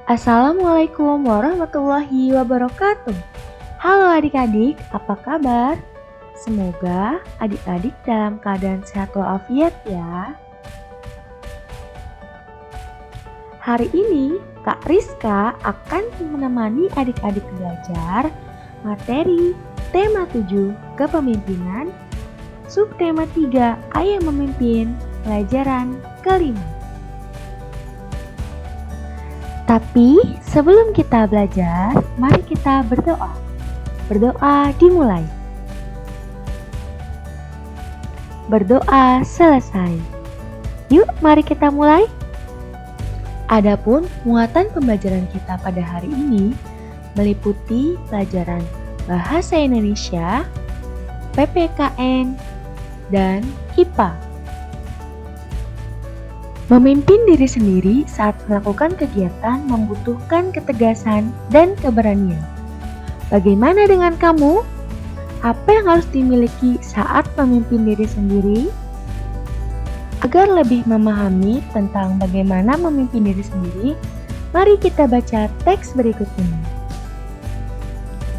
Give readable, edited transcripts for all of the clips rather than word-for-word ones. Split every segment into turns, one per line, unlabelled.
Assalamualaikum warahmatullahi wabarakatuh. Halo adik-adik, apa kabar? Semoga adik-adik dalam keadaan sehat walafiat ya. Hari ini Kak Rizka akan menemani adik-adik belajar materi tema 7 kepemimpinan, subtema 3 ayah memimpin, pelajaran kelima. Tapi sebelum kita belajar, mari kita berdoa. Berdoa dimulai. Berdoa selesai. Yuk, mari kita mulai. Adapun muatan pembelajaran kita pada hari ini meliputi pelajaran Bahasa Indonesia, PPKN, dan IPA. Memimpin diri sendiri saat melakukan kegiatan membutuhkan ketegasan dan keberanian. Bagaimana dengan kamu? Apa yang harus dimiliki saat memimpin diri sendiri? Agar lebih memahami tentang bagaimana memimpin diri sendiri, mari kita baca teks berikut ini.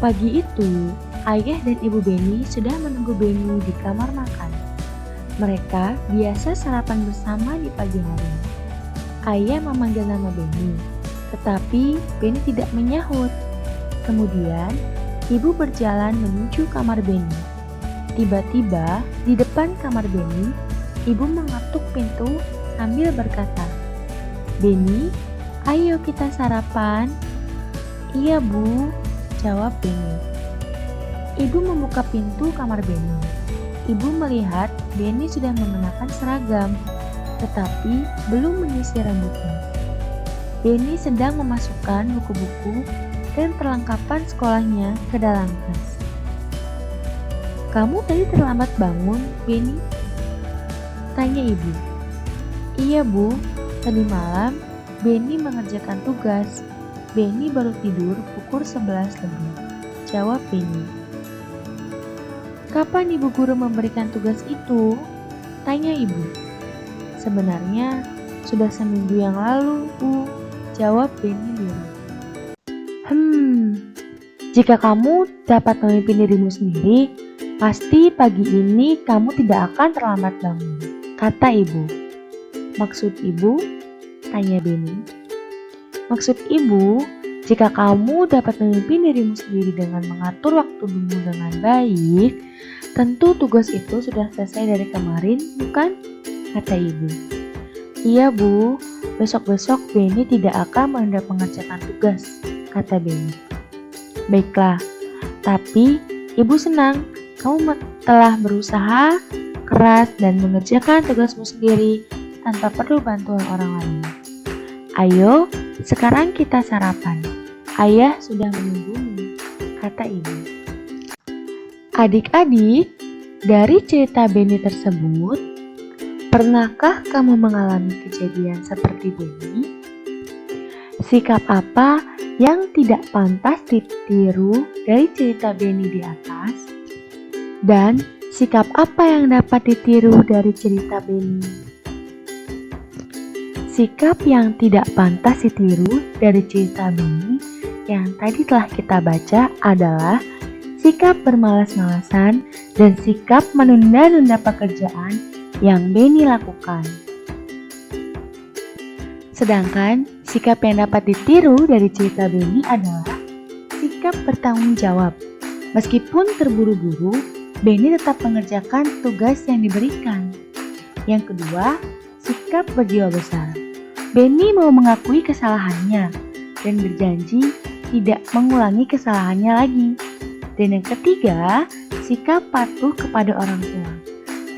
Pagi itu, ayah dan ibu Beni sudah menunggu Beni di kamar makan. Mereka biasa sarapan bersama di pagi hari. Ayah memanggil nama Beni, tetapi Beni tidak menyahut. Kemudian, ibu berjalan menuju kamar Beni. Tiba-tiba, di depan kamar Beni, ibu mengetuk pintu sambil berkata, "Beni, ayo kita sarapan." "Iya, Bu," jawab Beni. Ibu membuka pintu kamar Beni. Ibu melihat Beni sudah mengenakan seragam, tetapi belum menyisir rambutnya. Beni sedang memasukkan buku-buku dan perlengkapan sekolahnya ke dalam tas. "Kamu tadi terlambat bangun, Beni?" tanya ibu. "Iya, Bu, tadi malam Beni mengerjakan tugas. Beni baru tidur pukul 11 lebih," jawab Beni. "Kapan ibu guru memberikan tugas itu?" tanya ibu. "Sebenarnya sudah seminggu yang lalu, Bu," jawab Beni biru. Jika kamu dapat memimpin dirimu sendiri, pasti pagi ini kamu tidak akan terlambat bangun," kata ibu. "Maksud ibu?" tanya Beni. "Maksud ibu, jika kamu dapat memimpin dirimu sendiri dengan mengatur waktumu dengan baik, tentu tugas itu sudah selesai dari kemarin, bukan?" kata ibu. "Iya, Bu, besok-besok Beni tidak akan menunda mengerjakan tugas," kata Beni. "Baiklah, tapi ibu senang kamu telah berusaha keras dan mengerjakan tugasmu sendiri tanpa perlu bantuan orang lain. Ayo, sekarang kita sarapan. Ayah sudah menunggumu," kata ibu. Adik-adik, dari cerita Beni tersebut, pernahkah kamu mengalami kejadian seperti Beni? Sikap apa yang tidak pantas ditiru dari cerita Beni di atas? Dan sikap apa yang dapat ditiru dari cerita Beni? Sikap yang tidak pantas ditiru dari cerita Beni yang tadi telah kita baca adalah sikap bermalas-malasan dan sikap menunda-nunda pekerjaan yang Beni lakukan. Sedangkan sikap yang dapat ditiru dari cerita Beni adalah sikap bertanggung jawab. Meskipun terburu-buru, Beni tetap mengerjakan tugas yang diberikan. Yang kedua, sikap berjiwa besar. Beni mau mengakui kesalahannya dan berjanji tidak mengulangi kesalahannya lagi. Dan yang ketiga, sikap patuh kepada orang tua.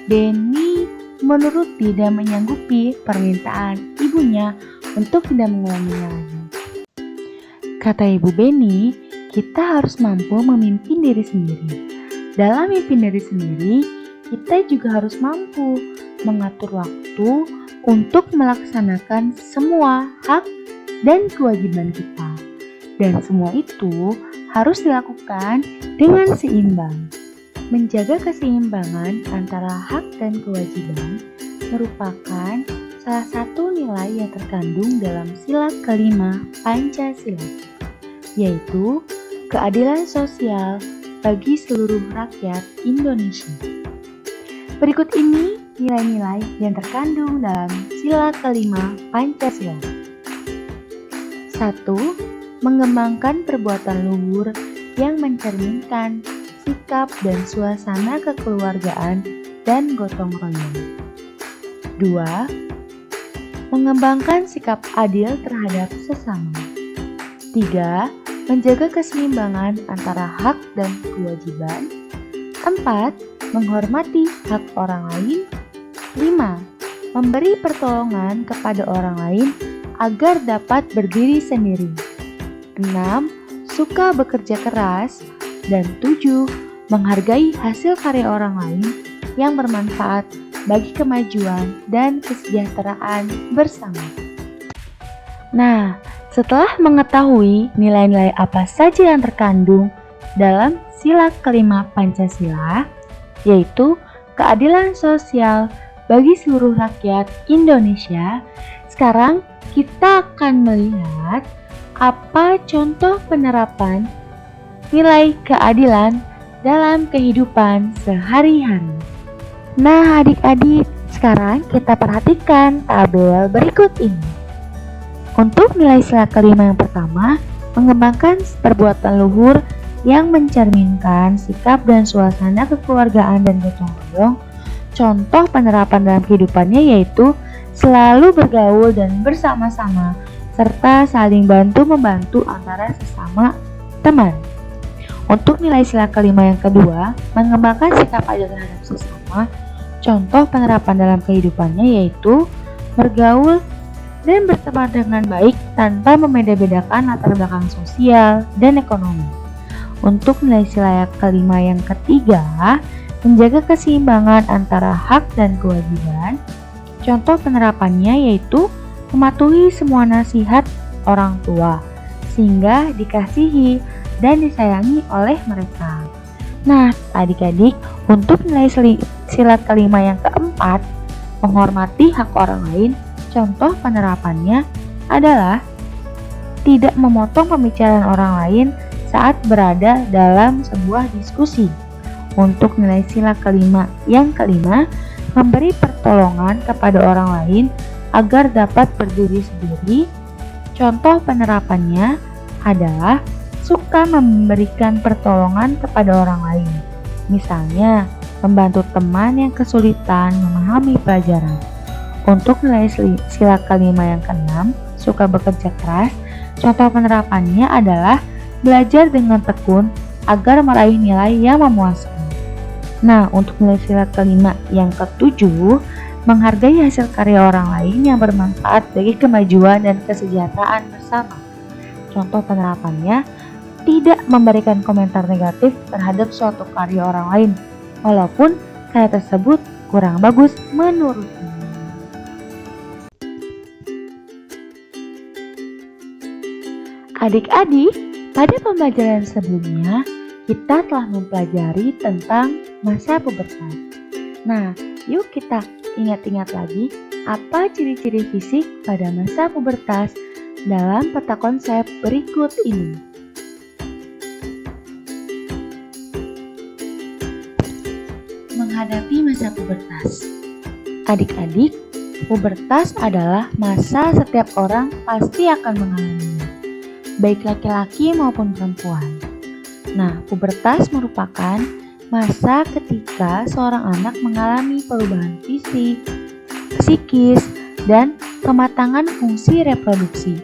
Beni menuruti dan menyanggupi permintaan ibunya untuk tidak mengulanginya lagi. Kata ibu Beni, kita harus mampu memimpin diri sendiri. Dalam memimpin diri sendiri, kita juga harus mampu mengatur waktu untuk melaksanakan semua hak dan kewajiban kita. Dan semua itu harus dilakukan dengan seimbang. Menjaga keseimbangan antara hak dan kewajiban merupakan salah satu nilai yang terkandung dalam sila kelima Pancasila, yaitu keadilan sosial bagi seluruh rakyat Indonesia. Berikut ini nilai-nilai yang terkandung dalam sila kelima Pancasila. 1. Mengembangkan perbuatan luhur yang mencerminkan sikap dan suasana kekeluargaan dan gotong royong. 2. Mengembangkan sikap adil terhadap sesama. 3. Menjaga keseimbangan antara hak dan kewajiban. 4. Menghormati hak orang lain. 5. Memberi pertolongan kepada orang lain agar dapat berdiri sendiri. 6. Suka bekerja keras. Dan 7. Menghargai hasil karya orang lain yang bermanfaat bagi kemajuan dan kesejahteraan bersama. Nah, setelah mengetahui nilai-nilai apa saja yang terkandung dalam sila kelima Pancasila, yaitu keadilan sosial bagi seluruh rakyat Indonesia, sekarang kita akan melihat apa contoh penerapan nilai keadilan dalam kehidupan sehari-hari. Nah, adik-adik, sekarang kita perhatikan tabel berikut ini. Untuk nilai sila kelima yang pertama, mengembangkan perbuatan luhur yang mencerminkan sikap dan suasana kekeluargaan dan gotong royong. Contoh penerapan dalam kehidupannya yaitu selalu bergaul dan bersama-sama, serta saling bantu-membantu antara sesama teman. Untuk nilai sila kelima yang kedua, mengembangkan sikap adil terhadap sesama. Contoh penerapan dalam kehidupannya yaitu bergaul dan berteman dengan baik tanpa membeda-bedakan latar belakang sosial dan ekonomi. Untuk nilai sila kelima yang ketiga, menjaga keseimbangan antara hak dan kewajiban. Contoh penerapannya yaitu mematuhi semua nasihat orang tua sehingga dikasihi dan disayangi oleh mereka. Nah, adik-adik, untuk nilai sila kelima yang keempat, menghormati hak orang lain. Contoh penerapannya adalah tidak memotong pembicaraan orang lain saat berada dalam sebuah diskusi. Untuk nilai sila kelima yang kelima, memberi pertolongan kepada orang lain agar dapat berdiri sendiri. Contoh penerapannya adalah suka memberikan pertolongan kepada orang lain. Misalnya, membantu teman yang kesulitan memahami pelajaran. Untuk nilai sila kelima yang keenam, suka bekerja keras. Contoh penerapannya adalah belajar dengan tekun agar meraih nilai yang memuaskan. Nah, untuk nilai sila kelima yang ketujuh, menghargai hasil karya orang lain yang bermanfaat bagi kemajuan dan kesejahteraan bersama. Contoh penerapannya, tidak memberikan komentar negatif terhadap suatu karya orang lain, walaupun karya tersebut kurang bagus menurutnya. Adik-adik, pada pembelajaran sebelumnya, kita telah mempelajari tentang masa pubertas. Nah, yuk kita ingat-ingat lagi apa ciri-ciri fisik pada masa pubertas dalam peta konsep berikut ini. Menghadapi masa pubertas. Adik-adik, pubertas adalah masa setiap orang pasti akan mengalaminya, baik laki-laki maupun perempuan. Nah, pubertas merupakan masa ketika seorang anak mengalami perubahan fisik, psikis, dan pematangan fungsi reproduksi.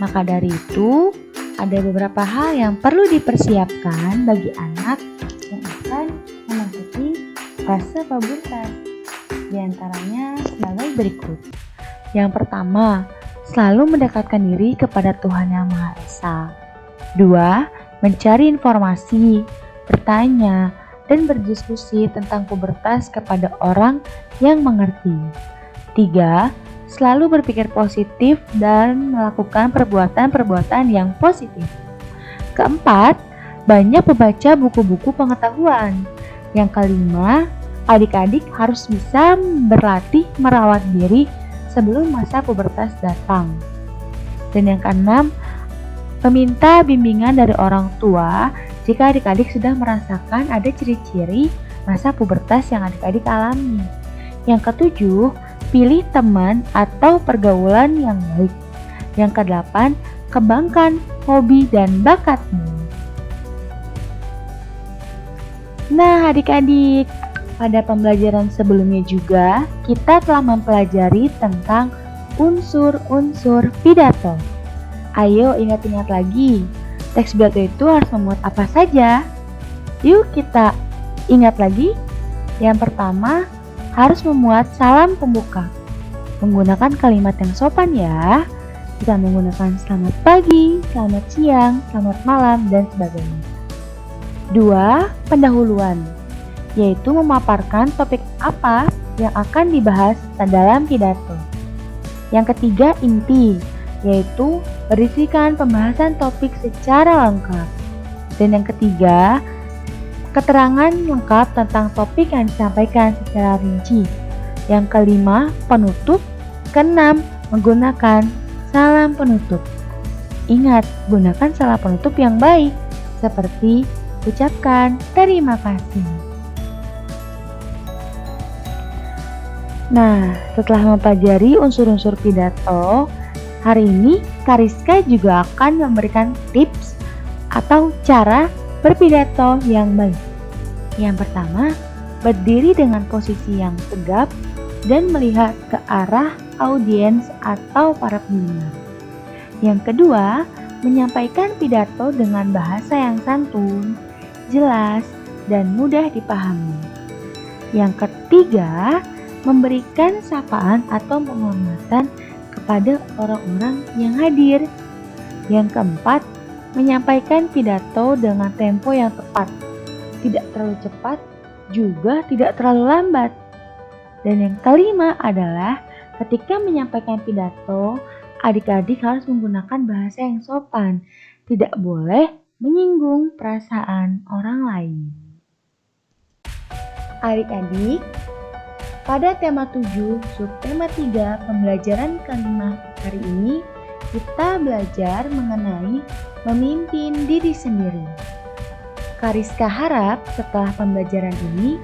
Maka dari itu, ada beberapa hal yang perlu dipersiapkan bagi anak yang akan memasuki fase pubertas. Di antaranya sebagai berikut. Yang pertama, selalu mendekatkan diri kepada Tuhan Yang Maha Esa. 2. Mencari informasi, bertanya, dan berdiskusi tentang pubertas kepada orang yang mengerti. 3. Selalu berpikir positif dan melakukan perbuatan-perbuatan yang positif. Keempat, banyak membaca buku-buku pengetahuan. Yang kelima, adik-adik harus bisa berlatih merawat diri sebelum masa pubertas datang. Dan yang keenam, meminta bimbingan dari orang tua jika adik-adik sudah merasakan ada ciri-ciri masa pubertas yang adik-adik alami. Yang ketujuh, pilih teman atau pergaulan yang baik. Yang kedelapan, kembangkan hobi dan bakatmu. Nah adik-adik, pada pembelajaran sebelumnya juga kita telah mempelajari tentang unsur-unsur pidato. Ayo ingat-ingat lagi, teks pidato itu harus memuat apa saja? Yuk kita ingat lagi. Yang pertama, harus memuat salam pembuka. Menggunakan kalimat yang sopan ya. Kita menggunakan selamat pagi, selamat siang, selamat malam, dan sebagainya. 2. Pendahuluan, yaitu memaparkan topik apa yang akan dibahas dalam pidato. Yang ketiga, inti, yaitu berisikan pembahasan topik secara lengkap. Dan yang ketiga, keterangan lengkap tentang topik yang disampaikan secara rinci. Yang kelima, penutup. Keenam, menggunakan salam penutup. Ingat, gunakan salam penutup yang baik, seperti ucapkan terima kasih. Nah, setelah mempelajari unsur-unsur pidato, hari ini Kariska juga akan memberikan tips atau cara berpidato yang baik. Yang pertama, berdiri dengan posisi yang tegap dan melihat ke arah audiens atau para pendengar. Yang kedua, menyampaikan pidato dengan bahasa yang santun, jelas, dan mudah dipahami. Yang ketiga, memberikan sapaan atau penghormatan kepada orang-orang yang hadir. Yang keempat, menyampaikan pidato dengan tempo yang tepat, tidak terlalu cepat, juga tidak terlalu lambat. Dan yang kelima adalah ketika menyampaikan pidato, adik-adik harus menggunakan bahasa yang sopan, tidak boleh menyinggung perasaan orang lain. Adik-adik, pada tema 7, subtema 3, pembelajaran kelima hari ini, kita belajar mengenai memimpin diri sendiri. Kariska harap setelah pembelajaran ini,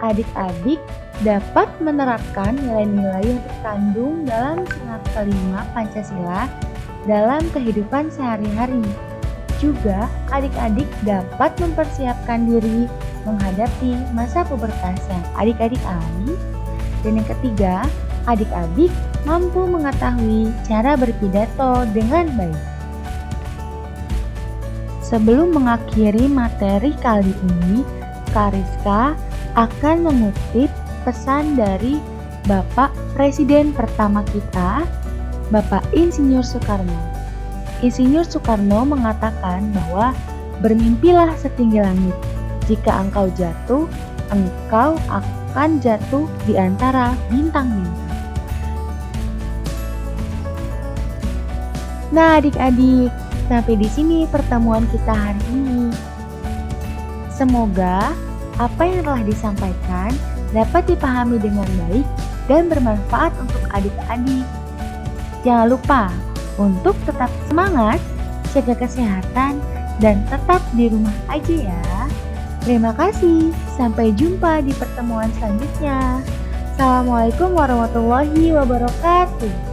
adik-adik dapat menerapkan nilai-nilai yang terkandung dalam serat kelima Pancasila dalam kehidupan sehari-hari. Juga, adik-adik dapat mempersiapkan diri menghadapi masa pubertas yang adik-adik alami. Dan yang ketiga, adik-adik mampu mengetahui cara berpidato dengan baik. Sebelum mengakhiri materi kali ini, Kariska akan mengutip pesan dari Bapak Presiden pertama kita, Bapak Insinyur Soekarno. Insinyur Soekarno mengatakan bahwa bermimpilah setinggi langit. Jika engkau jatuh, engkau akan jatuh di antara bintang-bintang. Nah, adik-adik, sampai di sini pertemuan kita hari ini. Semoga apa yang telah disampaikan dapat dipahami dengan baik dan bermanfaat untuk adik-adik. Jangan lupa untuk tetap semangat, jaga kesehatan, dan tetap di rumah aja ya. Terima kasih, sampai jumpa di pertemuan selanjutnya. Assalamualaikum warahmatullahi wabarakatuh.